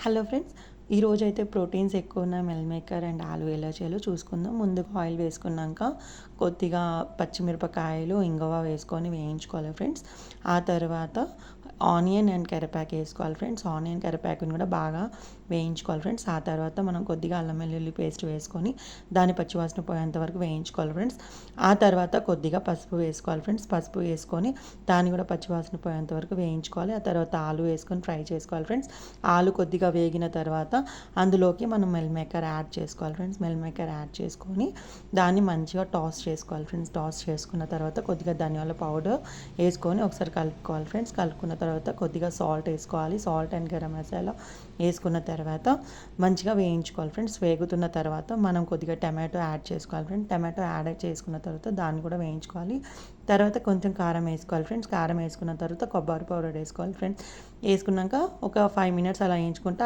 Hello friends, ఈరోజైతే proteins ఎక్కువ ఉన్న మిల్ మేకర్ అండ్ ఆలు ఎలా చేయాలో చూసుకుందాం. ముందుగా ఆయిల్ వేసుకున్నాక కొద్దిగా పచ్చిమిరపకాయలు, ఇంగువ వేసుకొని వేయించుకోవాలి ఫ్రెండ్స్. ఆ తర్వాత ఆనియన్ అండ్ కరివేపాకు వేసుకోవాలి ఫ్రెండ్స్. ఆనియన్ కరివేపాకుని కూడా బాగా వేయించుకోవాలి ఫ్రెండ్స్. ఆ తర్వాత మనం కొద్దిగా అల్లం వెల్లుల్లి పేస్ట్ వేసుకొని దాని పచ్చివాసన పోయేంత వరకు వేయించుకోవాలి ఫ్రెండ్స్. ఆ తర్వాత కొద్దిగా పసుపు వేసుకోవాలి ఫ్రెండ్స్. పసుపు వేసుకొని దాన్ని కూడా పచ్చివాసన పోయేంత వరకు వేయించుకోవాలి. ఆ తర్వాత ఆలు వేసుకొని ఫ్రై చేసుకోవాలి ఫ్రెండ్స్. ఆలు కొద్దిగా వేగిన తర్వాత అందులోకి మనం మిల్ మేకర్ యాడ్ చేసుకోవాలి ఫ్రెండ్స్. మిల్ మేకర్ యాడ్ చేసుకొని దాన్ని మంచిగా టాస్ చేసుకోవాలి ఫ్రెండ్స్. టాస్ చేసుకున్న తర్వాత కొద్దిగా ధనియాల పౌడర్ వేసుకొని ఒకసారి కలుపుకోవాలి ఫ్రెండ్స్. కలుపుకున్న తర్వాత కొద్దిగా సాల్ట్ వేసుకోవాలి. సాల్ట్ అండ్ గరం మసాలా వేసుకున్న తర్వాత మంచిగా వేయించుకోవాలి ఫ్రెండ్స్. వేగుతున్న తర్వాత మనం కొద్దిగా టమాటో యాడ్ చేసుకోవాలి ఫ్రెండ్స్. టమాటో యాడ్ చేసుకున్న తర్వాత దాన్ని కూడా వేయించుకోవాలి. తర్వాత కొంచెం కారం వేసుకోవాలి ఫ్రెండ్స్. కారం వేసుకున్న తర్వాత కొబ్బరి పౌడర్ వేసుకోవాలి ఫ్రెండ్స్. వేసుకున్నాక ఒక 5 మినిట్స్ అలా వేయించుకుంటే